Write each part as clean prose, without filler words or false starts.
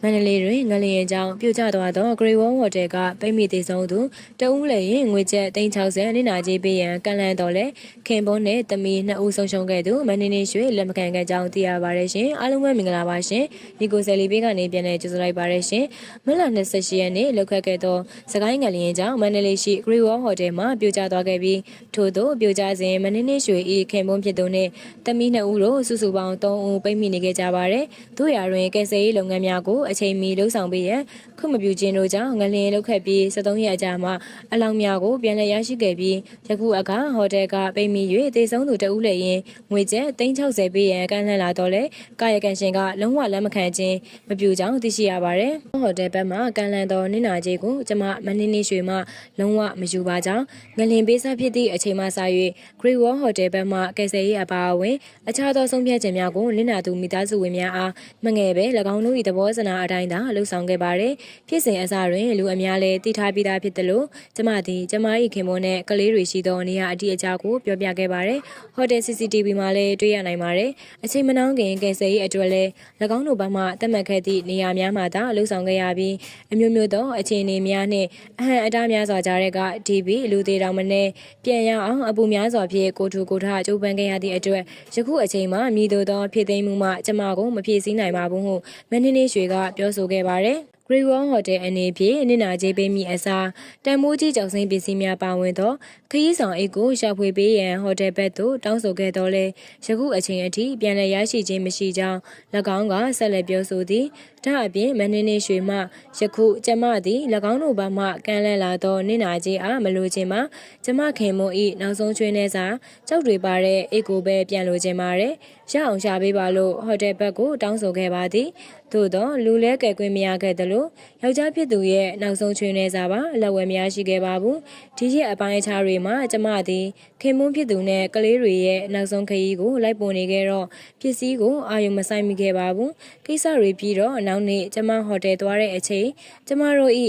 မန္တလေးတွင်ငလျင်ကြောင့်ပြိုကျသွားသော Great Wall Hotel ကပိတ်မိသေးဆုံးသူတဦးလည်းရင်ငွေကျပ်360နစ်နာကြေးပေးရန်ကန့်လန့်တော်လဲခင်ပွန်းနဲ့တမီ2ဦးဆုံးရှုံးခဲ့သူမန္တလေးရွှေလက်မခံခဲ့ကြောင်းသိရပါတယ်ရှင်အားလုံးပဲမင်္ဂလာပါရှင်ဒီကိုဆယ်လီပေးကနေပြန်လည်ကြိုဆိုလိုက်ပါတယ်ရှင်မလ28ရက်နေ့လောက်ခတ်ခဲ့သောစကိုင်းငလျင်ကြောင့်မန္တလေးရှိ Great Wall Hotel မှာပြိုကျသွားခဲ့ပြီးထို့သောပြိုကျစဉ်မန္တလေးရွှေ၏ခင်ပွန်းဖြစ်သူနှင့်တမီ2ဦးတို့စုစုပေါင်း3ဦးပိတ်မိနေခဲ့ကြပါတယ်တို့ရာတွင်ကယ်ဆယ်ရေးလုပ်ငန်းများကိုအချိန်မီလှုပ်ဆောင်ပေးရန်ခွင့်မပြုခြင်းတို့ကြောင့်ငလျင်လောက်ခတ်ပြီး73ရက်ကြာမှအလောင်းများကိုပြန်လည်ရရှိခဲ့ပြီးယခုအခါဟိုတယ်ကပိတ်မိ၍တေဆုံးသူတဦးလည်းရင်ငွေကျပ်360ပေးရန်ကန့်လန့်လာတော့လေကာယကံရှင်ကလုံးဝလက်မခံခြင်းမပြုကြောင်းသိရှိရပါတယ်ဟိုတယ်ဘက်မှကန့်လန့်သောနစ်နာကြေးကိုကျမမင်းနေရွှေမှလုံးဝမယူပါကြောင်းငလျင်ပေးဆက်ဖြစ်သည့်အချိန်မှစ၍ Great Wall Hotel ဘက်မှကယ်ဆယ်ရေးအပါအဝင်အခြားသောဆုံးဖြတ်ချက်များကိုနစ်နာသူမိသားစုဝင်များအားမငယ်ပဲ၎င်းတို့၏သဘောဆန္ဒအတိုင်းသာလှုပ်ဆောင်ခဲ့ပါတယ်ဖြစ်စဉ်အစတွင်လူအများလည်းသိထားပြီးသားဖြစ်တယ်လို့ကျမသည်ကျမ၏ခင်မွန်းနဲ့ကလေးတွေရှိသောနေရာအတိအကျကိုပြောပြခဲ့ပါတယ်ဟိုတယ် CCTV မှာလည်းတွေ့ရနိုင်ပါတယ်အချိန်မနှောင်းခင်ကယ်ဆယ်ရေးအတွက်လည်း၎င်းတို့ဘက်မှသတ်မှတ်ခဲ့သည့်နေရာများမှာသာလှုပ်ဆောင်ခဲ့ရပြီးအမျိုးမျိုးသောအခြေအနေများနှင့်အဟံအတားများစွာကြားတဲ့က DB လူသေးတောင်မနဲ့ပြန်ရအောင်အပူများစွာဖြင့်ကိုထူကိုထကြိုးပမ်းခဲ့ရသည့်အတွက်ယခုအချိန်မှာမြည်သို့သောဖြစ်သိမ်းမှုမှကျမကိုမဖြည့်ဆည်းနိုင်ပါဘူးဟုမင်းနေရွှေကပြောဆိုခဲ့ပါတယ်Great Wall Hotel အနေဖြင့်နစ်နာကြေးပေးမိအစားတန်မိုးကြီးကြောက်စိမ်းပစ္စည်းများပါဝင်သောခရီးဆောင်အိတ်ကိုရှာဖွေပေးရန်ဟိုတယ်ဘက်သို့တောင်းဆိုခဲ့တော့လဲယခုအချိန်အထိပြန်လည်ရရှိခြင်းမရှိကြောင်း၎င်းကဆက်လက်ပြောဆိုသည်ဒါအပြင်မန္တလေးရွှေမှယခုကျမသည်၎င်းတို့ဘက်မှကန့်လန့်လာသောနစ်နာကြေးအားမလိုခြင်းမှာကျမခင်မွန်၏နောက်ဆုံးချွေးနှဲစာကြောက်တွေပါတဲ့အိတ်ကိုပဲပြန်လိုခြင်းပါတယ်ရအောင်ရှာပေးပါလို့ဟိုတယ်ဘက်ကိုတောင်းဆိုခဲ့ပါသည်သို့သောလူလဲကဲခွင့်မရခဲ့သလိုယောက်ျားဖြစ်သူရဲ့နောက်ဆုံးချွေးနှဲစာပါအလက်ဝဲမရရှိခဲ့ပါဘူးဒီရက်အပိုင်းအခြားတွေမှာကျမသည်ခင်မွန်းဖြစ်သူနဲ့ကလေးတွေရဲ့နောက်ဆုံးခရီးကိုလိုက်ပေါ်နေခဲ့တော့ပစ္စည်းကိုအာရုံမဆိုင်မိခဲ့ပါဘူးကိစ္စတွေပြီးတော့နောက်နေ့ကျမဟိုတယ်သွားတဲ့အချိန်ကျမတို့ဤ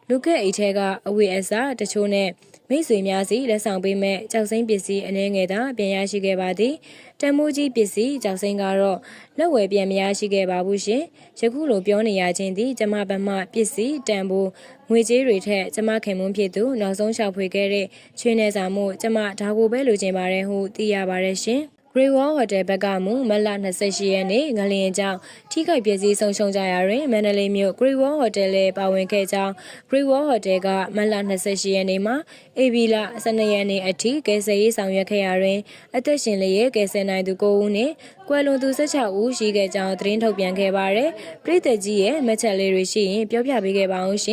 လူကဲအိတ်ထဲကအဝေးအစားတချို့နဲ့မိတ်ဆွေများစီလက်ဆောင်ပေးမဲ့ကြောက်စိမ်းပစ္စည်းအနည်းငယ်သာပြန်ရရှိခဲ့ပါသည်တန်မိုးကြီးပစ္စည်းကြောက်စိမ်းကတော့လက်ဝယ်ပြန်မရရှိခဲ့ပါဘူးရှင်ယခုလိုပြောနေရခြင်းသည်ကျမဘက်မှပစ္စည်းတန်ဖိုးငွေကြေးတွေထက်ကျမခင်မွန်းဖြစ်သူနောက်ဆုံးရှာဖွေခဲ့တဲ့ချွေးနေစာမှုကျမဒါကိုပဲလိုချင်ပါတယ်ဟုသိရပါတယ်ရှင်Great Wall Hotel ဘက်ကမူမလ28ရက်နေ့ငလျင်ကြောင့်ထိခိုက်ပျက်စီးဆုံးရှုံးကြရာတွင်မန္တလေးမြို့ Great Wall Hotel လည်းပါဝင်ခဲ့ကြောင်း Great Wall Hotel ကမလ28ရက်နေ့မှာAB လ12ရက်နေ့အထိကယ်ဆယ်ရေးဆောင်ရွက်ခဲ့ရာတွင်အသက်ရှင်လျက်ကယ်ဆယ်နိုင်သူ9ဦးနှင့်ကွယ်လွန်သူ16ဦးရှိခဲ့ကြောင်းသတင်းထုတ်ပြန်ခဲ့ပါတယ်ပြည်သက်ကြီးရဲ့မှတ်ချက်လေးတွေရှိရင်ပြောပြပေးခဲ့ပါဦးရှင်